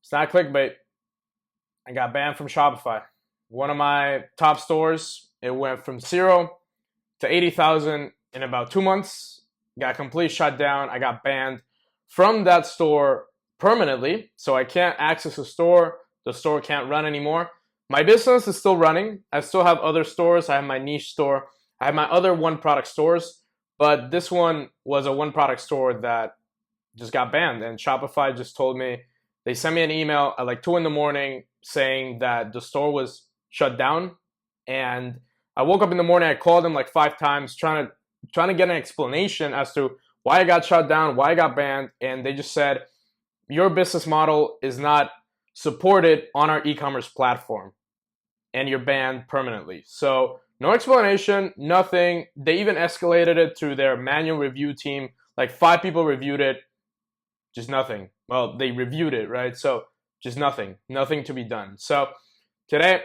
It's not clickbait. I got banned from Shopify. One of my top stores, it went from 0 to 80,000 in about 2 months. Got complete shut down. I got banned from that store permanently. So I can't access the store. The store can't run anymore. My business is still running. I still have other stores. I have my niche store. I have my other one product stores. But this one was a one product store that just got banned. And Shopify just told me, they sent me an email at like 2 in the morning saying that the store was shut down. And I woke up in the morning, I called them like 5 times trying to get an explanation as to why I got shut down, why I got banned. And they just said, your business model is not supported on our e-commerce platform and you're banned permanently. So no explanation, nothing. They even escalated it to their manual review team. Like 5 people reviewed it, just nothing. Well, they reviewed it, right? So just nothing to be done. So today,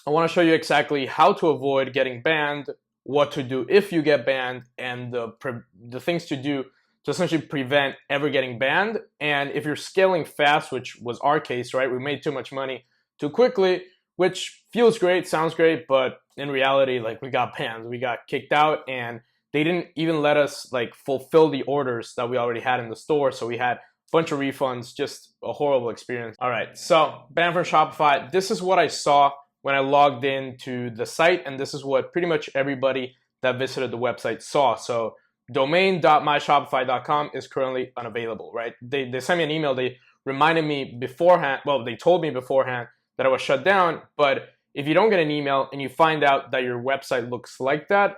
I want to show you exactly how to avoid getting banned, what to do if you get banned, and the things to do to essentially prevent ever getting banned. And if you're scaling fast, which was our case, right? We made too much money too quickly, which feels great, sounds great, but in reality, like we got banned, we got kicked out, and they didn't even let us like fulfill the orders that we already had in the store. So we had a bunch of refunds, just a horrible experience. All right, so banned from Shopify. This is what I saw when I logged into the site, and this is what pretty much everybody that visited the website saw. So domain.myshopify.com is currently unavailable, right? They sent me an email. They reminded me beforehand, well, they told me beforehand that I was shut down, but if you don't get an email and you find out that your website looks like that,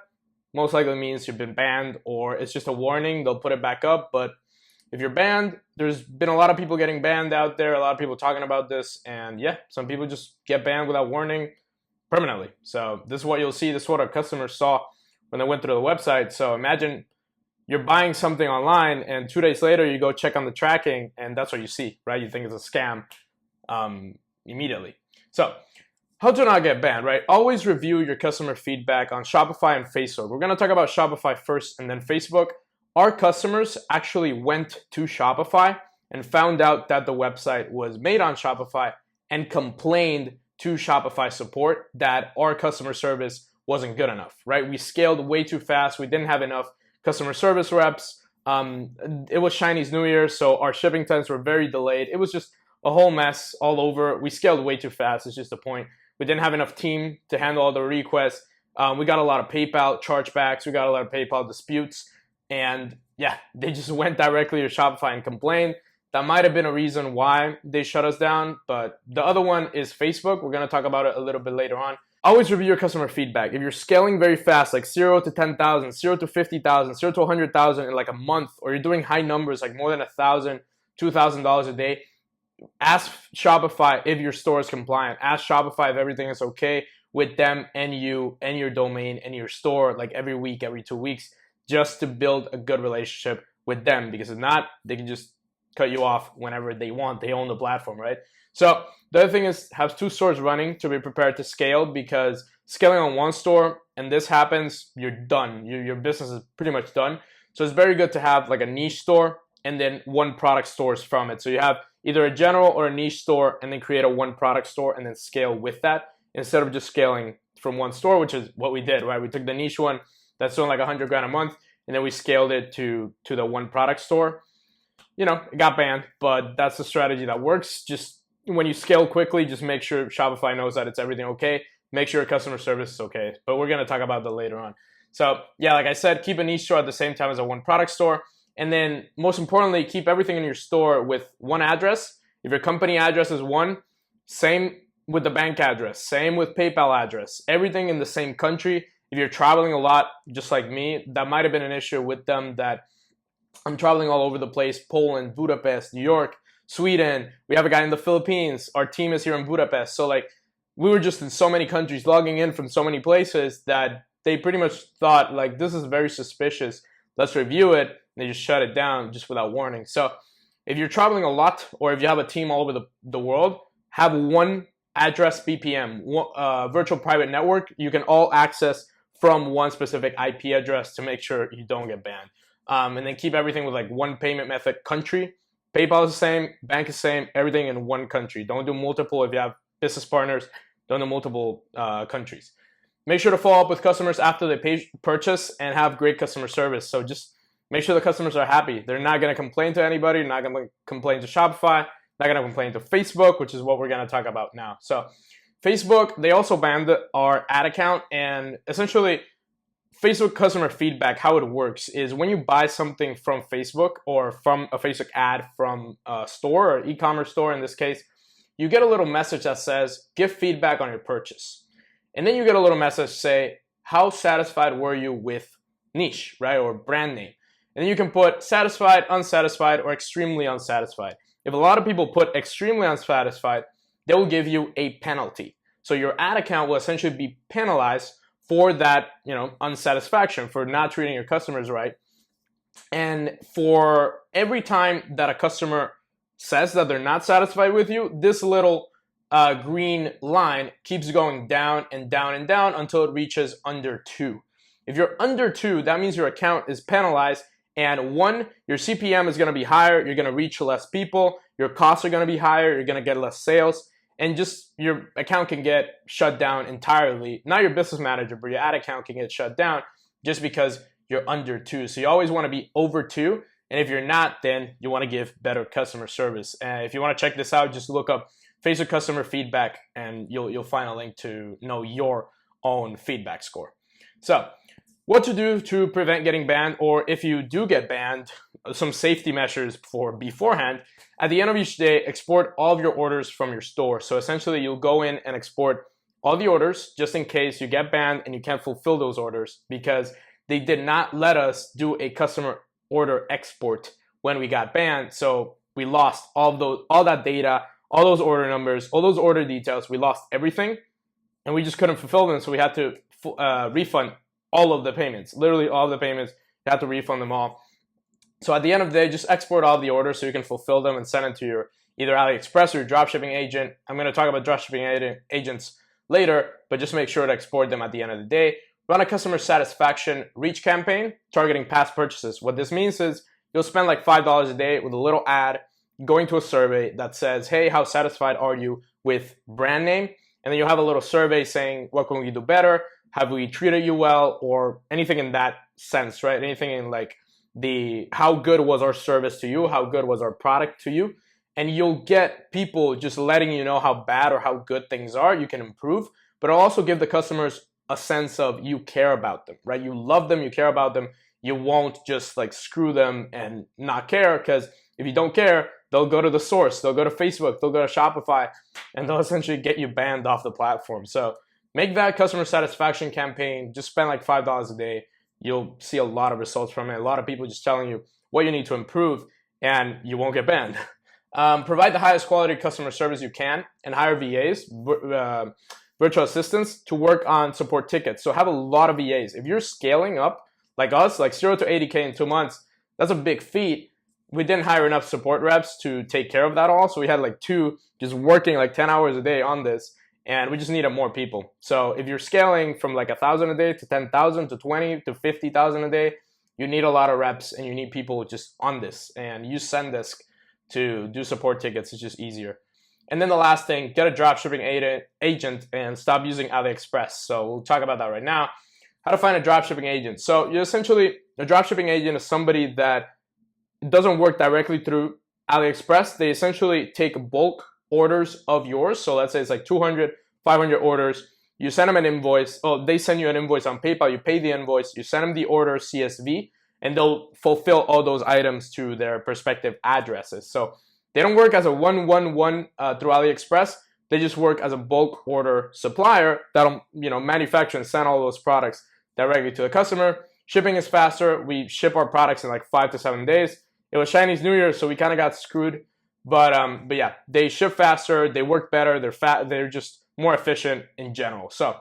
most likely means you've been banned, or it's just a warning. They'll put it back up. But if you're banned, there's been a lot of people getting banned out there, a lot of people talking about this, and yeah, some people just get banned without warning permanently. So this is what you'll see. This is what our customers saw when they went through the website. So imagine you're buying something online and 2 days later you go check on the tracking and that's what you see, right? You think it's a scam immediately. So how to not get banned, right? Always review your customer feedback on Shopify and Facebook. We're going to talk about Shopify first and then Facebook. Our customers actually went to Shopify and found out that the website was made on Shopify and complained to Shopify support that our customer service wasn't good enough, right? We scaled way too fast. We didn't have enough customer service reps. It was Chinese New Year, so our shipping times were very delayed. It was just a whole mess all over. We scaled way too fast. It's just the point. We didn't have enough team to handle all the requests. We got a lot of PayPal chargebacks. We got a lot of PayPal disputes. And yeah, they just went directly to Shopify and complained. That might have been a reason why they shut us down. But the other one is Facebook. We're going to talk about it a little bit later on. Always review your customer feedback. If you're scaling very fast, like 0 to 10,000, 0 to 50,000, 0 to 100,000 in like a month, or you're doing high numbers, like more than $1,000, $2,000 a day, ask Shopify if your store is compliant. Ask Shopify if everything is okay with them and you and your domain and your store, like every week, every 2 weeks, just to build a good relationship with them. Because if not, they can just cut you off whenever they want. They own the platform, right? So the other thing is have 2 stores running to be prepared to scale, because scaling on one store and this happens, you're done. Your business is pretty much done. So it's very good to have like a niche store and then one product stores from it. So you have either a general or a niche store and then create a one product store and then scale with that instead of just scaling from one store, which is what we did, right? We took the niche one that's doing like 100 grand a month and then we scaled it to the one product store. You know, it got banned, but that's the strategy that works. Just when you scale quickly, just make sure Shopify knows that it's everything okay. Make sure your customer service is okay. But we're going to talk about that later on. So yeah, like I said, keep a niche store at the same time as a one product store. And then most importantly, keep everything in your store with one address. If your company address is one, same with the bank address, same with PayPal address, everything in the same country. If you're traveling a lot, just like me, that might have been an issue with them, that I'm traveling all over the place: Poland, Budapest, New York, Sweden. We have a guy in the Philippines. Our team is here in Budapest. So like we were just in so many countries, logging in from so many places that they pretty much thought like, this is very suspicious. Let's review it. They just shut it down just without warning. So if you're traveling a lot, or if you have a team all over the world, have one address VPN, virtual private network. You can all access from one specific IP address to make sure you don't get banned. And then keep everything with like one payment method country. PayPal is the same, bank is the same, everything in one country. Don't do multiple. If you have business partners, don't do multiple countries. Make sure to follow up with customers after they purchase and have great customer service. So just make sure the customers are happy. They're not going to complain to anybody. They're not going to complain to Shopify. Not going to complain to Facebook, which is what we're going to talk about now. So Facebook, they also banned our ad account, and essentially Facebook customer feedback, how it works is when you buy something from Facebook or from a Facebook ad from a store or e-commerce store in this case, you get a little message that says, give feedback on your purchase. And then you get a little message say, how satisfied were you with niche, right? Or brand name. And then you can put satisfied, unsatisfied, or extremely unsatisfied. If a lot of people put extremely unsatisfied, they will give you a penalty. So your ad account will essentially be penalized for that, unsatisfaction, for not treating your customers right. And for every time that a customer says that they're not satisfied with you, this little green line keeps going down and down and down until it reaches under 2. If you're under 2, that means your account is penalized, and 1, your CPM is going to be higher, you're going to reach less people, your costs are going to be higher, you're going to get less sales, and just your account can get shut down entirely. Not your business manager, but your ad account can get shut down just because you're under 2. So you always want to be over 2, and if you're not, then you want to give better customer service. And if you want to check this out, just look up Facebook customer feedback, and you'll find a link to know your own feedback score. So what to do to prevent getting banned, or if you do get banned, some safety measures for beforehand. At the end of each day, export all of your orders from your store. So essentially, you'll go in and export all the orders just in case you get banned and you can't fulfill those orders, because they did not let us do a customer order export when we got banned. So we lost all that data, all those order numbers, all those order details. We lost everything, and we just couldn't fulfill them. So we had to refund all of the payments, literally all of the payments. You have to refund them all. So at the end of the day, just export all the orders so you can fulfill them and send them to your either AliExpress or your dropshipping agent. I'm going to talk about dropshipping agents later, but just make sure to export them at the end of the day. Run a customer satisfaction reach campaign targeting past purchases. What this means is you'll spend like $5 a day with a little ad going to a survey that says, hey, how satisfied are you with brand name? And then you'll have a little survey saying, what can we do better? Have we treated you well? Or anything in that sense, right? Anything in like how good was our service to you? How good was our product to you? And you'll get people just letting you know how bad or how good things are. You can improve, but it'll also give the customers a sense of you care about them, right? You love them, you care about them. You won't just like screw them and not care, because if you don't care, they'll go to the source, they'll go to Facebook, they'll go to Shopify, and they'll essentially get you banned off the platform. So make that customer satisfaction campaign, just spend like $5 a day. You'll see a lot of results from it. A lot of people just telling you what you need to improve, and you won't get banned. Provide the highest quality customer service you can, and hire VAs, virtual assistants, to work on support tickets. So have a lot of VAs. If you're scaling up like us, like 0 to 80K in 2 months, that's a big feat. We didn't hire enough support reps to take care of that all. So we had like 2 just working like 10 hours a day on this, and we just needed more people. So if you're scaling from like 1,000 a day to 10,000 to 20 to 50,000 a day, you need a lot of reps, and you need people just on this. And use Zendesk to do support tickets. It's just easier. And then the last thing, get a dropshipping agent and stop using AliExpress. So we'll talk about that right now. How to find a dropshipping agent. So you essentially, a dropshipping agent is somebody that doesn't work directly through AliExpress. They essentially take bulk orders of yours. So let's say it's like 200, 500 orders. You send them an invoice. Oh, they send you an invoice on PayPal. You pay the invoice. You send them the order CSV, and they'll fulfill all those items to their respective addresses. So they don't work as a one-one-one through AliExpress. They just work as a bulk order supplier that'll manufacture and send all those products directly to the customer. Shipping is faster. We ship our products in like 5 to 7 days. It was Chinese New Year, so we kind of got screwed. But yeah, they ship faster. They work better. They're just more efficient in general. So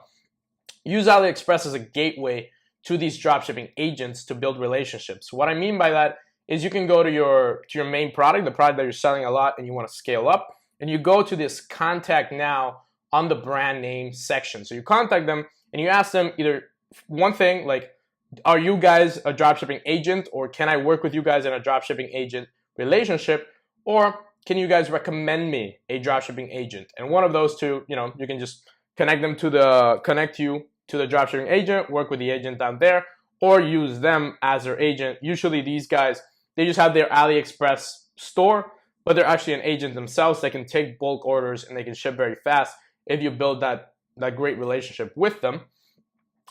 use AliExpress as a gateway to these dropshipping agents to build relationships. What I mean by that is you can go to your main product, the product that you're selling a lot and you want to scale up, and you go to this contact now on the brand name section. So you contact them and you ask them either one thing like, are you guys a dropshipping agent, or can I work with you guys in a dropshipping agent relationship? or can you guys recommend me a dropshipping agent? And one of those two, you can just connect you to the dropshipping agent, work with the agent down there, or use them as their agent. Usually these guys, they just have their AliExpress store, but they're actually an agent themselves. They can take bulk orders and they can ship very fast if you build that great relationship with them.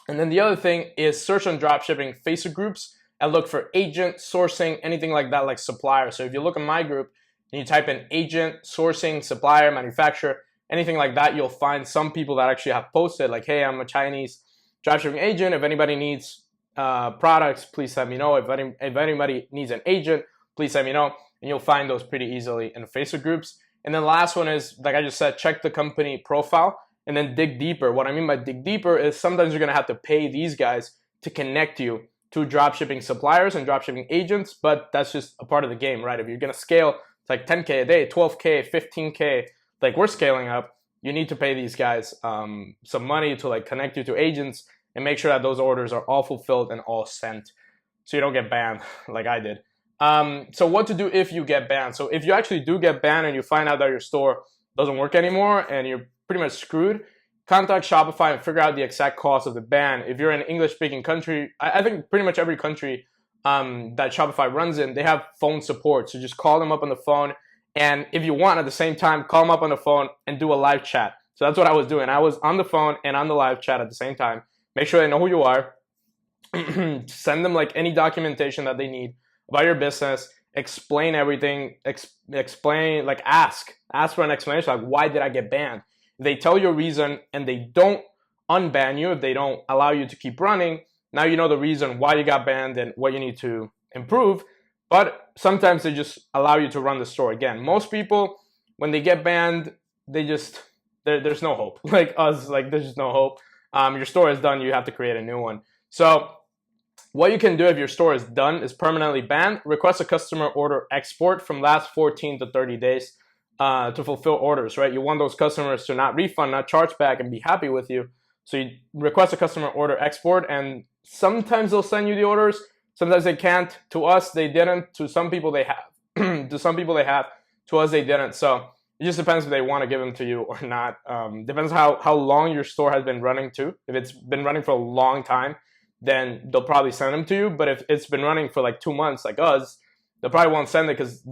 And then the other thing is search on dropshipping Facebook groups and look for agent, sourcing, anything like that, like supplier. So if you look in my group and you type in agent, sourcing, supplier, manufacturer, anything like that, you'll find some people that actually have posted like, hey, I'm a Chinese dropshipping agent. If anybody needs products, please let me know. If anybody needs an agent, please let me know. And you'll find those pretty easily in the Facebook groups. And then the last one is, like I just said, check the company profile and then dig deeper. What I mean by dig deeper is sometimes you're gonna have to pay these guys to connect you to dropshipping suppliers and dropshipping agents, but that's just a part of the game, right? If you're gonna scale to like 10K a day, 12K, 15K, like we're scaling up, you need to pay these guys some money to like connect you to agents and make sure that those orders are all fulfilled and all sent so you don't get banned like I did. So what to do if you get banned? So if you actually do get banned and you find out that your store doesn't work anymore and you're pretty much screwed, contact Shopify and figure out the exact cost of the ban. If you're in an English-speaking country, I think pretty much every country that Shopify runs in, they have phone support. So just call them up on the phone. And if you want, at the same time, call them up on the phone and do a live chat. So that's what I was doing. I was on the phone and on the live chat at the same time. Make sure they know who you are. Send them like any documentation that they need about your business. Explain everything. Explain, like ask for an explanation. Like, why did I get banned? If they tell you a reason and they don't unban you, if they don't allow you to keep running, now you know the reason why you got banned and what you need to improve. But sometimes they just allow you to run the store again. Most people, when they get banned, there's no hope. Like us, like there's just no hope. Your store is done. You have to create a new one. So what you can do if your store is done, is permanently banned, request a customer order export from last 14 to 30 days to fulfill orders, right? You want those customers to not refund, not charge back, and be happy with you. So you request a customer order export, and sometimes they'll send you the orders. Sometimes they can't. To us, they didn't. To some people, they have. To some people, they have. To us, they didn't. So it just depends if they want to give them to you or not. Depends how long your store has been running too. If it's been running for a long time, then they'll probably send them to you. But if it's been running for like 2 months, like us, they probably won't send it because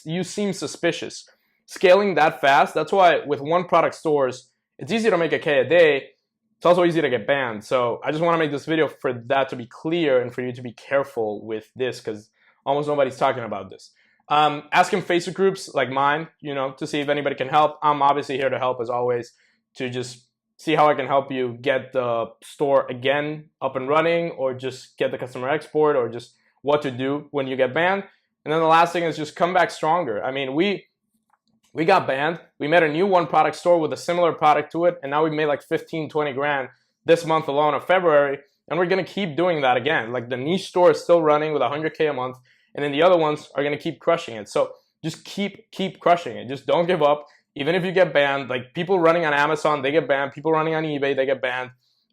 you seem suspicious. Scaling that fast, that's why with one product stores, it's easy to make a K a day. It's also easy to get banned. So I just want to make this video for that to be clear and for you to be careful with this because almost nobody's talking about this. Ask in Facebook groups like mine, to see if anybody can help. I'm obviously here to help as always, to just see how I can help you get the store again up and running, or just get the customer export, or just what to do when you get banned. And then the last thing is just come back stronger. I mean, we got banned. We made a new one product store with a similar product to it. And now we made like 15, 20 grand this month alone of February. And we're going to keep doing that again. Like the niche store is still running with 100K a month. And then the other ones are going to keep crushing it. So just keep crushing it. Just don't give up. Even if you get banned, like people running on Amazon, they get banned. People running on eBay, they get banned.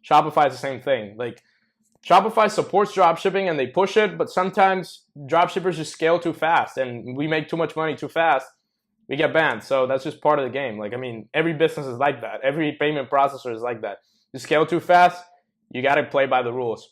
Shopify is the same thing. Like Shopify supports dropshipping and they push it, but sometimes dropshippers just scale too fast and we make too much money too fast. We get banned. So that's just part of the game. Like, I mean, every business is like that. Every payment processor is like that. You scale too fast, you got to play by the rules.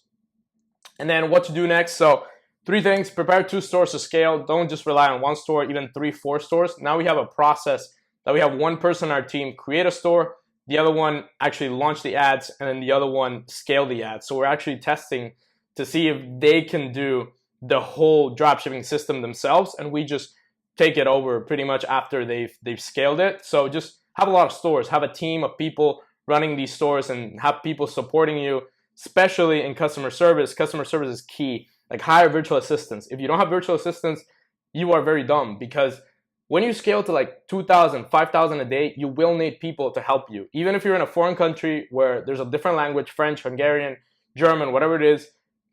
And then what to do next. So 3 things: prepare 2 stores to scale. Don't just rely on 1 store, even 3, 4 stores. Now we have a process that we have one person on our team create a store, the other one actually launch the ads, and then the other one scale the ads. So we're actually testing to see if they can do the whole dropshipping system themselves, and we just take it over pretty much after they've scaled it. So just have a lot of stores, have a team of people running these stores, and have people supporting you, especially in customer service. Customer service is key. Like, hire virtual assistants. If you don't have virtual assistants, you are very dumb, because when you scale to like 2,000, 5,000 a day, you will need people to help you. Even if you're in a foreign country where there's a different language, French, Hungarian, German, whatever it is,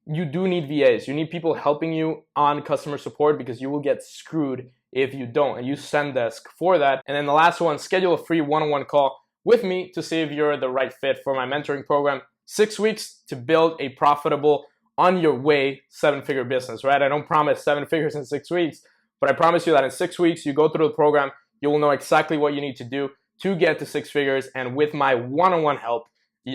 you do need VAs. You need people helping you on customer support, because you will get screwed if you don't. And use Zendesk for that. And then the last one, schedule a free one-on-one call with me to see if you're the right fit for my mentoring program. 6 weeks to build a profitable, on your way 7-figure business, right? I don't promise 7 figures in 6 weeks, But I promise you that in 6 weeks, you go through the program, you will know exactly what you need to do to get to 6 figures. And with my one-on-one help,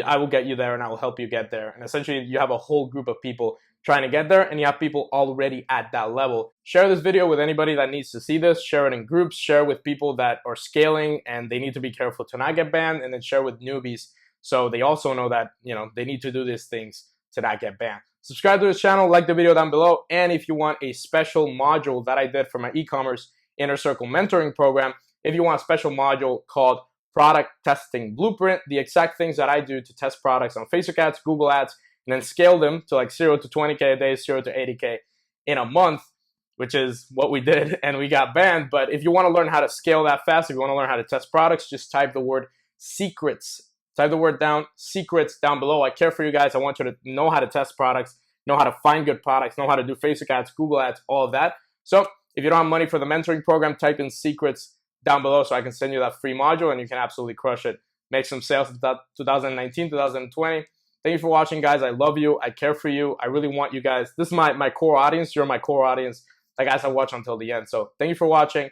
I will get you there and I will help you get there. And essentially, you have a whole group of people trying to get there, and you have people already at that level. Share this video with anybody that needs to see this. Share it in groups. Share it with people that are scaling and they need to be careful to not get banned, and then share with newbies so they also know that, they need to do these things to not get banned. Subscribe to this channel, like the video down below, and if you want a special module that I did for my e-commerce Inner Circle mentoring program, if you want a special module called Product Testing Blueprint, the exact things that I do to test products on Facebook ads, Google ads, and then scale them to like 0 to 20K a day, 0 to 80K in a month, which is what we did, and we got banned. But if you want to learn how to scale that fast, if you want to learn how to test products, just type the word secrets. Type the word secrets down below. I care for you guys. I want you to know how to test products, know how to find good products, know how to do Facebook ads, Google ads, all of that. So if you don't have money for the mentoring program, type in secrets down below so I can send you that free module and you can absolutely crush it. Make some sales in 2019, 2020. Thank you for watching, guys. I love you. I care for you. I really want you guys. This is my core audience. You're my core audience. The guys I watch until the end. So thank you for watching.